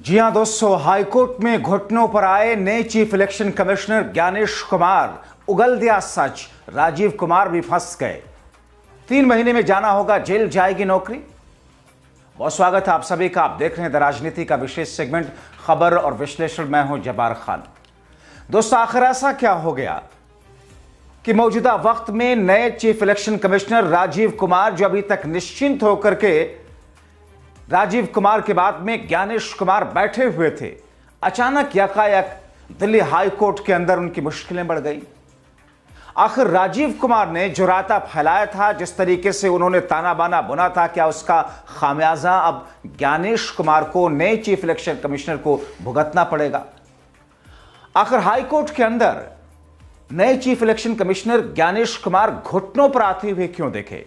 जी हां दोस्तों, हाईकोर्ट में घुटनों पर आए नए chief election commissioner Gyanesh Kumar. उगल दिया सच, राजीव कुमार भी फंस गए। 3 महीने में जाना होगा जेल, जाएगी नौकरी। बहुत स्वागत है आप सभी का। आप देख रहे हैं द राजनीति का विशेष सेगमेंट खबर और विश्लेषण। मैं हूं जब्बार खान। दोस्तों, आखिर ऐसा क्या हो गया कि मौजूदा वक्त में नए chief election commissioner Rajiv Kumar, जो अभी तक निश्चिंत होकर के राजीव कुमार के बाद में ज्ञानेश कुमार बैठे हुए थे, अचानक यकायक दिल्ली हाई कोर्ट के अंदर उनकी मुश्किलें बढ़ गई। आखिर राजीव कुमार ने जो राता फैलाया था, जिस तरीके से उन्होंने ताना बाना बुना था, क्या उसका खामियाजा अब ज्ञानेश कुमार को, नए चीफ इलेक्शन कमिश्नर को भुगतना पड़ेगा? आखिर हाई कोर्ट के अंदर नए chief election commissioner Gyanesh Kumar घुटनों पर आते हुए क्यों दिखे?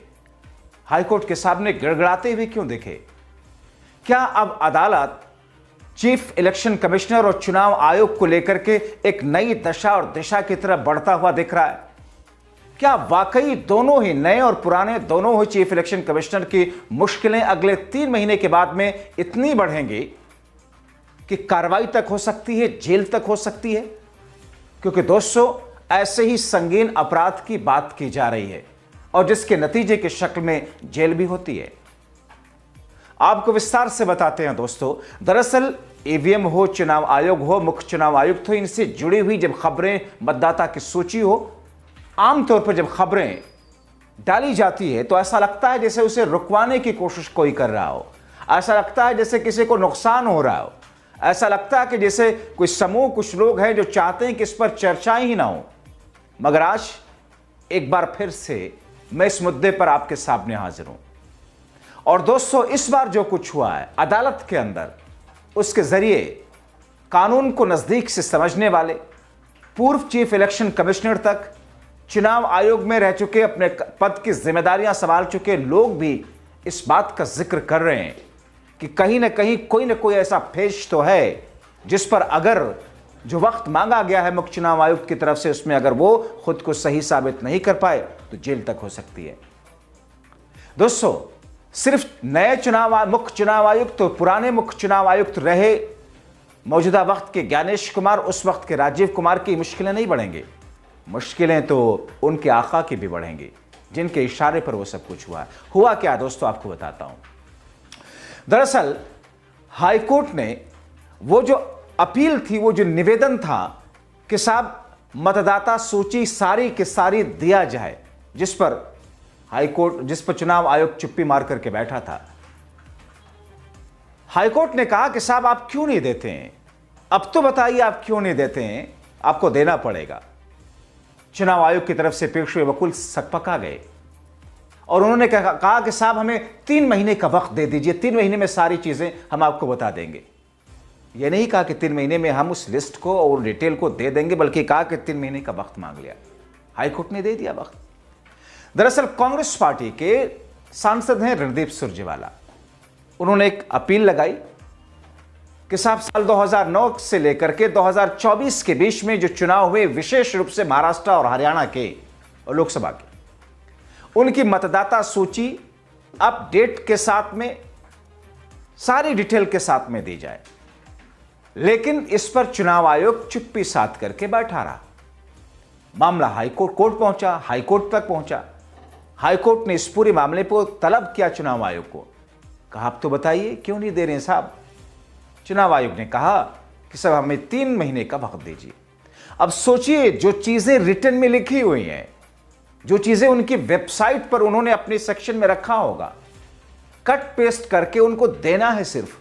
हाईकोर्ट के सामने गिड़गिड़ाते हुए क्यों दिखे? क्या अब अदालत चीफ इलेक्शन कमिश्नर और चुनाव आयोग को लेकर के एक नई दशा और दिशा की तरफ बढ़ता हुआ दिख रहा है? क्या वाकई दोनों ही, नए और पुराने दोनों ही चीफ इलेक्शन कमिश्नर की मुश्किलें अगले 3 महीने के बाद में इतनी बढ़ेंगी कि कार्रवाई तक हो सकती है, जेल तक हो सकती है? क्योंकि दोस्तों, ऐसे ही संगीन अपराध की बात की जा रही है और जिसके नतीजे की शक्ल में जेल भी होती है। आपको विस्तार से बताते हैं दोस्तों। दरअसल ईवीएम हो, चुनाव आयोग हो, मुख्य चुनाव आयुक्त हो, इनसे जुड़ी हुई जब खबरें, मतदाता की सूची हो, आमतौर पर जब खबरें डाली जाती है तो ऐसा लगता है जैसे उसे रुकवाने की कोशिश कोई कर रहा हो। ऐसा लगता है जैसे किसी को नुकसान हो रहा हो। ऐसा लगता है कि जैसे कोई समूह, कुछ लोग हैं जो चाहते हैं कि इस पर चर्चाएं ही ना हो। मगर आज एक बार फिर से मैं इस मुद्दे पर आपके सामने हाजिर हूं। और दोस्तों, इस बार जो कुछ हुआ है अदालत के अंदर, उसके जरिए कानून को नजदीक से समझने वाले पूर्व चीफ इलेक्शन कमिश्नर तक, चुनाव आयोग में रह चुके, अपने पद की जिम्मेदारियां संभाल चुके लोग भी इस बात का जिक्र कर रहे हैं कि कहीं ना कहीं कोई ना कोई ऐसा फेज तो है जिस पर अगर जो वक्त मांगा गया है मुख्य चुनाव आयुक्त की तरफ से, उसमें अगर वो खुद को सही साबित नहीं कर पाए तो जेल तक हो सकती है। दोस्तों, सिर्फ नए मुख्य चुनाव आयुक्त तो पुराने मुख्य चुनाव आयुक्त रहे मौजूदा वक्त के ज्ञानेश कुमार, उस वक्त के राजीव कुमार की मुश्किलें नहीं बढ़ेंगी। मुश्किलें तो उनके आका की भी बढ़ेंगी, जिनके इशारे पर वो सब कुछ हुआ है। हुआ क्या दोस्तों, आपको बताता हूं। दरअसल हाईकोर्ट ने वो जो अपील थी, वो जो निवेदन था कि साहब मतदाता सूची सारी की सारी दिया जाए, जिस पर चुनाव आयोग चुप्पी मार करके बैठा था। हाईकोर्ट ने कहा कि साहब आप क्यों नहीं देते हैं? अब तो बताइए आप क्यों नहीं देते हैं? आपको देना पड़ेगा। चुनाव आयोग की तरफ से पेश हुए वकील सकपका गए और उन्होंने कहा कि साहब हमें 3 महीने का वक्त दे दीजिए, 3 महीने में सारी चीजें हम आपको बता देंगे। यह नहीं कहा कि 3 महीने में हम उस लिस्ट को और डिटेल को दे देंगे, बल्कि कहा कि 3 महीने का वक्त मांग लिया। हाईकोर्ट ने दे दिया वक्त। दरअसल कांग्रेस पार्टी के सांसद हैं रणदीप सुरजेवाला। उन्होंने एक अपील लगाई कि साहब साल 2009 से लेकर के 2024 के बीच में जो चुनाव हुए, विशेष रूप से महाराष्ट्र और हरियाणा के और लोकसभा के, उनकी मतदाता सूची अपडेट के साथ में, सारी डिटेल के साथ में दी जाए। लेकिन इस पर चुनाव आयोग चुप्पी साध करके बैठा रहा। मामला हाईकोर्ट पहुंचा, हाईकोर्ट तक पहुंचा। हाईकोर्ट ने इस पूरे मामले पर तलब किया चुनाव आयोग को। कहा आप तो बताइए क्यों नहीं दे रहे हैं साहब? चुनाव आयोग ने कहा कि साहब हमें 3 महीने का वक्त दीजिए। अब सोचिए, जो चीजें रिटर्न में लिखी हुई हैं, जो चीजें उनकी वेबसाइट पर उन्होंने अपने सेक्शन में रखा होगा, कट पेस्ट करके उनको देना है सिर्फ,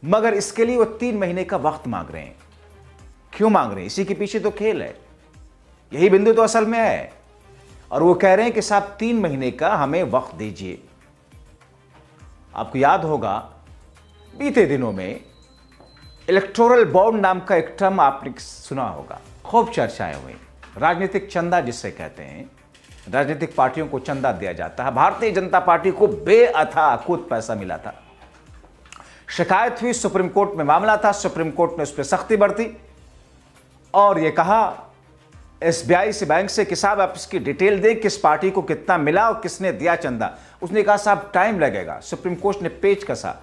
मगर इसके लिए वो 3 महीने का वक्त मांग रहे हैं। क्यों मांग रहे हैं? इसी के पीछे तो खेल है, यही बिंदु तो असल में है। और वो कह रहे हैं कि साहब 3 महीने का हमें वक्त दीजिए। आपको याद होगा बीते दिनों में इलेक्टोरल बॉन्ड नाम का एक टर्म आपने सुना होगा, खूब चर्चाएं हुई। राजनीतिक चंदा जिसे कहते हैं, राजनीतिक पार्टियों को चंदा दिया जाता है। भारतीय जनता पार्टी को बेअथा कूद पैसा मिला था। शिकायत हुई, सुप्रीम कोर्ट में मामला था, सुप्रीम कोर्ट ने उस पर सख्ती बरती और यह कहा एसबीआई से, बैंक से कि साहब आप इसकी डिटेल दें, किस पार्टी को कितना मिला और किसने दिया चंदा। उसने कहा साहब टाइम लगेगा। सुप्रीम कोर्ट ने पेच कसा,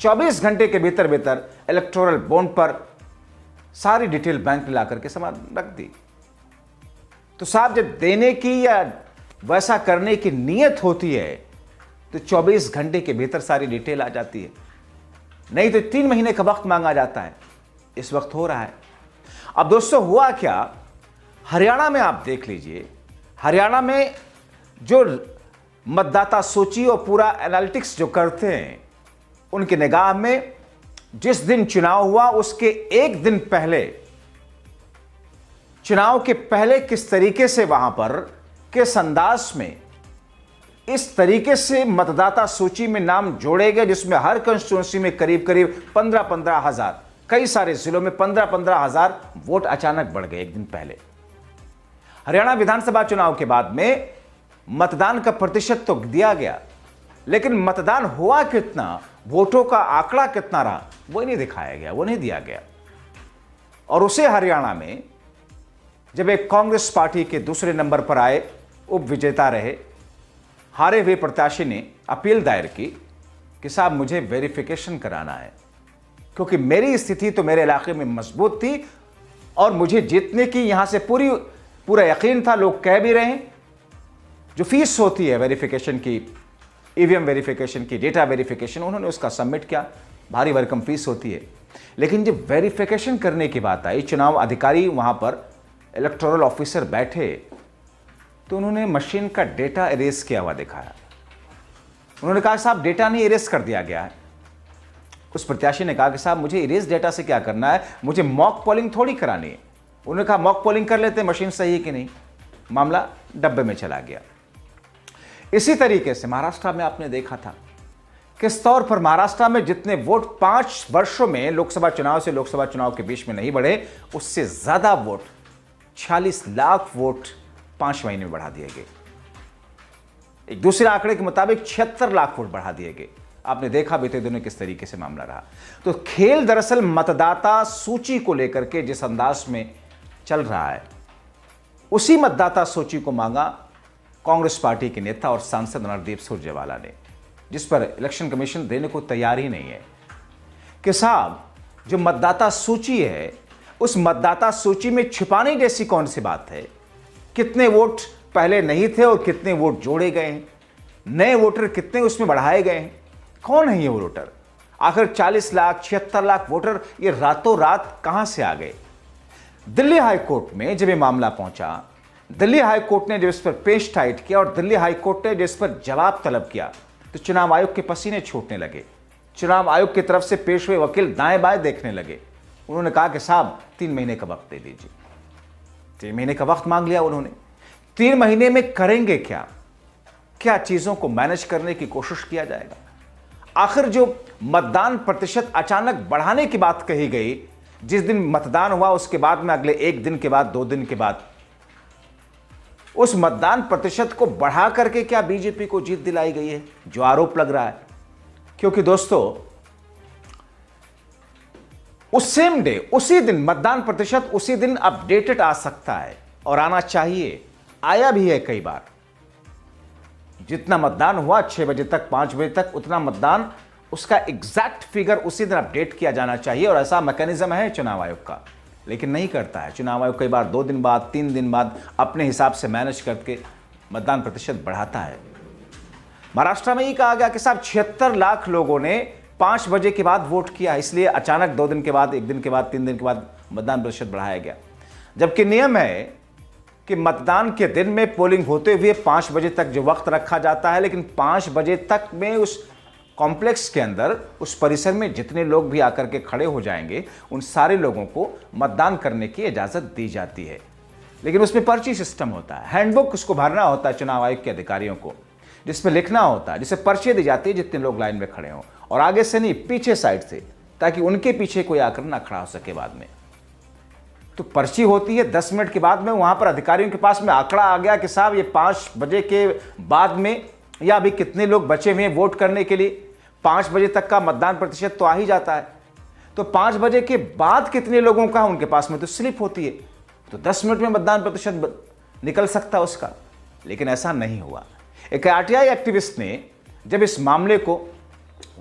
24 घंटे के भीतर भीतर इलेक्टोरल बॉन्ड पर सारी डिटेल बैंक ने ला करके सामान रख दी। तो साहब जब देने की या वैसा करने की नीयत होती है तो 24 घंटे के भीतर सारी डिटेल आ जाती है, नहीं तो 3 महीने का वक्त मांगा जाता है। इस वक्त हो रहा है। अब दोस्तों हुआ क्या, हरियाणा में आप देख लीजिए, हरियाणा में जो मतदाता सूची और पूरा एनालिटिक्स जो करते हैं, उनकी निगाह में जिस दिन चुनाव हुआ उसके एक दिन पहले, चुनाव के पहले किस तरीके से वहां पर किस अंदाज में इस तरीके से मतदाता सूची में नाम जोड़े गए, जिसमें हर कंस्टिट्यूंसी में करीब करीब 15-15 हजार, कई सारे जिलों में 15-15 हजार वोट अचानक बढ़ गए एक दिन पहले। हरियाणा विधानसभा चुनाव के बाद में मतदान का प्रतिशत तो दिया गया, लेकिन मतदान हुआ कितना, वोटों का आंकड़ा कितना रहा, वो नहीं दिखाया गया, वो नहीं दिया गया। और उसे हरियाणा में जब एक कांग्रेस पार्टी के दूसरे नंबर पर आए, उप विजेता रहे, हारे हुए प्रत्याशी ने अपील दायर की कि साहब मुझे वेरिफिकेशन कराना है, क्योंकि मेरी स्थिति तो मेरे इलाके में मजबूत थी और मुझे जीतने की यहां से पूरा यकीन था। लोग कह भी रहे हैं, जो फीस होती है वेरिफिकेशन की, ईवीएम वेरिफिकेशन की, डेटा वेरिफिकेशन, उन्होंने उसका सबमिट किया, भारी भरकम फीस होती है। लेकिन जब वेरिफिकेशन करने की बात आई, चुनाव अधिकारी वहां पर इलेक्टोरल ऑफिसर बैठे, तो उन्होंने मशीन का डेटा इरेज किया हुआ दिखाया। उन्होंने कहा साहब डेटा नहीं इरेज कर दिया गया है। उस प्रत्याशी ने कहा कि साहब मुझे इरेज डेटा से क्या करना है, मुझे मॉक पोलिंग थोड़ी करानी है। उन्होंने कहा मॉक पोलिंग कर लेते, मशीन सही है कि नहीं। मामला डब्बे में चला गया। इसी तरीके से महाराष्ट्र में आपने देखा था किस तौर पर महाराष्ट्र में जितने वोट 5 वर्षों में लोकसभा चुनाव से लोकसभा चुनाव के बीच में नहीं बढ़े, उससे ज्यादा वोट 46 लाख वोट 5 महीने में बढ़ा दिए गए। एक दूसरे आंकड़े के मुताबिक 76 लाख वोट बढ़ा दिए गए। आपने देखा बीते दिनों किस तरीके से मामला रहा। तो खेल दरअसल मतदाता सूची को लेकर के जिस अंदाज में चल रहा है, उसी मतदाता सूची को मांगा कांग्रेस पार्टी के नेता और सांसद रणदीप सुरजेवाला ने, जिस पर इलेक्शन कमीशन देने को तैयार ही नहीं है कि साहब जो मतदाता सूची है, उस मतदाता सूची में छिपाने जैसी कौन सी बात है। कितने वोट पहले नहीं थे और कितने वोट जोड़े गए हैं, नए वोटर कितने उसमें बढ़ाए गए हैं, कौन है ये वोटर। आखिर 40 लाख 76 लाख वोटर ये रातों रात कहां से आ गए। दिल्ली हाईकोर्ट में जब ये मामला पहुंचा, दिल्ली हाईकोर्ट ने जब इस पर पेश टाइट किया और दिल्ली हाईकोर्ट ने जब इस पर जवाब तलब किया, तो चुनाव आयोग के पसीने छूटने लगे। चुनाव आयोग की तरफ से पेश हुए वकील दाएं बाएं देखने लगे। उन्होंने कहा कि साहब 3 महीने का वक्त दे दीजिए। 3 महीने का वक्त मांग लिया उन्होंने। 3 महीने में करेंगे क्या, क्या चीजों को मैनेज करने की कोशिश किया जाएगा। आखिर जो मतदान प्रतिशत अचानक बढ़ाने की बात कही गई, जिस दिन मतदान हुआ उसके बाद में अगले 1 दिन के बाद 2 दिन के बाद उस मतदान प्रतिशत को बढ़ा करके क्या बीजेपी को जीत दिलाई गई है, जो आरोप लग रहा है। क्योंकि दोस्तों उस सेम डे, उसी दिन मतदान प्रतिशत उसी दिन अपडेटेड आ सकता है और आना चाहिए, आया भी है कई बार। जितना मतदान हुआ 6 बजे तक 5 बजे तक, उतना मतदान उसका एग्जैक्ट फिगर उसी दिन अपडेट किया जाना चाहिए और ऐसा मैकेनिज्म है चुनाव आयोग का, लेकिन नहीं करता है। चुनाव आयोग कई बार 2 दिन बाद 3 दिन बाद अपने हिसाब से मैनेज करके मतदान प्रतिशत बढ़ाता है। महाराष्ट्र में ये कहा गया कि साहब 76 लाख लोगों ने 5 बजे के बाद वोट किया, इसलिए अचानक 2 दिन के बाद 1 दिन के बाद 3 दिन के बाद मतदान प्रतिशत बढ़ाया गया। जबकि नियम है कि मतदान के दिन में पोलिंग होते हुए 5 बजे तक जो वक्त रखा जाता है, लेकिन 5 बजे तक में उस कॉम्प्लेक्स के अंदर, उस परिसर में जितने लोग भी आकर के खड़े हो जाएंगे, उन सारे लोगों को मतदान करने की इजाजत दी जाती है। लेकिन उसमें पर्ची सिस्टम होता है, हैंडबुक उसको भरना होता है चुनाव आयोग के अधिकारियों को, जिसमें लिखना होता है, जिसे पर्ची दी जाती है जितने लोग लाइन में खड़े हों, और आगे से नहीं पीछे साइड से, ताकि उनके पीछे कोई आकर ना खड़ा हो सके बाद में। तो पर्ची होती है, 10 मिनट के बाद में वहां पर अधिकारियों के पास में आंकड़ा आ गया कि साहब ये 5 बजे के बाद में या अभी कितने लोग बचे हुए हैं वोट करने के लिए। 5 बजे तक का मतदान प्रतिशत तो आ ही जाता है, तो 5 बजे के बाद कितने लोगों का उनके पास में तो स्लिप होती है, तो 10 मिनट में मतदान प्रतिशत निकल सकता है उसका। लेकिन ऐसा नहीं हुआ। एक आरटीआई एक्टिविस्ट ने जब इस मामले को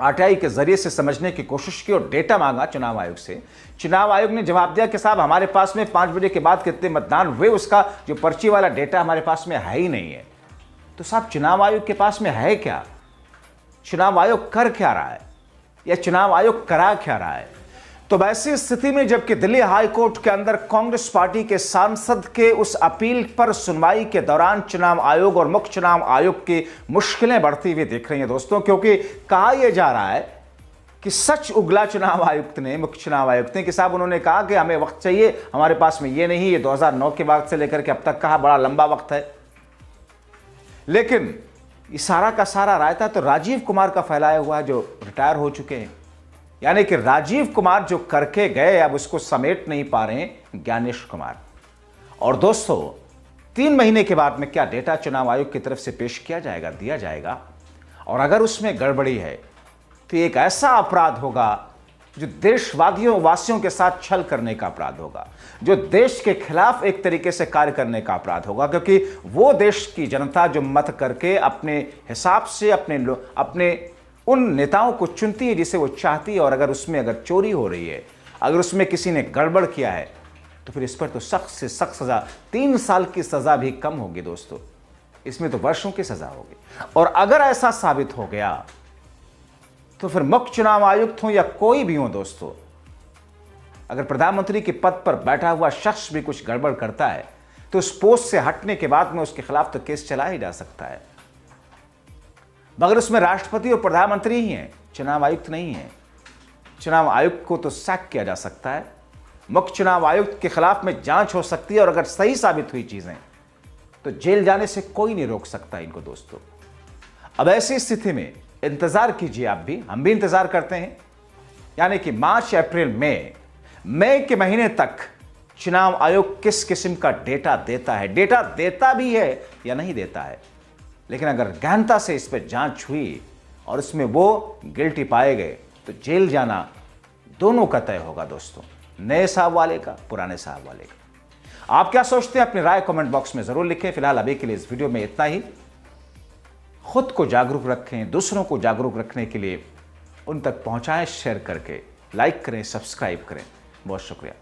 आरटीआई के जरिए से समझने की कोशिश की और डेटा मांगा चुनाव आयोग से। चुनाव आयोग ने जवाब दिया कि साहब हमारे पास में 5 बजे के बाद कितने मतदान हुए उसका जो पर्ची वाला डेटा हमारे पास में है ही नहीं है। तो साहब चुनाव आयोग के पास में है क्या? चुनाव आयोग कर क्या रहा है या चुनाव आयोग करा क्या रहा है? तो वैसी स्थिति में जबकि दिल्ली हाई कोर्ट के अंदर कांग्रेस पार्टी के सांसद के उस अपील पर सुनवाई के दौरान चुनाव आयोग और मुख्य चुनाव आयोग की मुश्किलें बढ़ती हुई दिख रही हैं दोस्तों, क्योंकि कहा यह जा रहा है कि सच उगला चुनाव आयुक्त ने, मुख्य चुनाव आयुक्त ने, कि साहब उन्होंने कहा कि हमें वक्त चाहिए, हमारे पास में ये नहीं, ये 2009 के बाद से लेकर के अब तक कहा बड़ा लंबा वक्त है। लेकिन ये सारा का सारा रायता तो राजीव कुमार का फैलाया हुआ है जो रिटायर हो चुके हैं। यानी कि राजीव कुमार जो करके गए अब उसको समेट नहीं पा रहे हैं ज्ञानेश कुमार। और दोस्तों 3 महीने के बाद में क्या डेटा चुनाव आयोग की तरफ से पेश किया जाएगा, दिया जाएगा, और अगर उसमें गड़बड़ी है तो एक ऐसा अपराध होगा जो देशवादियों वासियों के साथ छल करने का अपराध होगा, जो देश के खिलाफ एक तरीके से कार्य करने का अपराध होगा, क्योंकि वो देश की जनता जो मत करके अपने हिसाब से अपने उन नेताओं को चुनती है जिसे वो चाहती है, और अगर उसमें अगर चोरी हो रही है, अगर उसमें किसी ने गड़बड़ किया है तो फिर इस पर तो सख्त से सख्त सजा, 3 साल की सजा भी कम होगी दोस्तों, इसमें तो वर्षों की सजा होगी। और अगर ऐसा साबित हो गया तो फिर मुख्य चुनाव आयुक्त हो या कोई भी हो दोस्तों, अगर प्रधानमंत्री के पद पर बैठा हुआ शख्स भी कुछ गड़बड़ करता है तो उस पोस्ट से हटने के बाद में उसके खिलाफ तो केस चला ही जा सकता है, मगर उसमें राष्ट्रपति और प्रधानमंत्री ही हैं, चुनाव आयुक्त नहीं है। चुनाव आयुक्त को तो सैक किया जा सकता है, मुख्य चुनाव आयुक्त के खिलाफ में जांच हो सकती है, और अगर सही साबित हुई चीजें तो जेल जाने से कोई नहीं रोक सकता इनको दोस्तों। अब ऐसी स्थिति में इंतजार कीजिए आप भी, हम भी इंतजार करते हैं। यानी कि मार्च, अप्रैल, मई के महीने तक चुनाव आयोग किस किस्म का डेटा देता है, डेटा देता भी है या नहीं देता है। लेकिन अगर गहनता से इस पर जांच हुई और इसमें वो गिल्टी पाए गए तो जेल जाना दोनों का तय होगा दोस्तों, नए साहब वाले का, पुराने साहब वाले का। आप क्या सोचते हैं अपनी राय कमेंट बॉक्स में जरूर लिखें। फिलहाल अभी के लिए इस वीडियो में इतना ही। खुद को जागरूक रखें, दूसरों को जागरूक रखने के लिए उन तक पहुंचाएं शेयर करके, लाइक करें, सब्सक्राइब करें। बहुत शुक्रिया।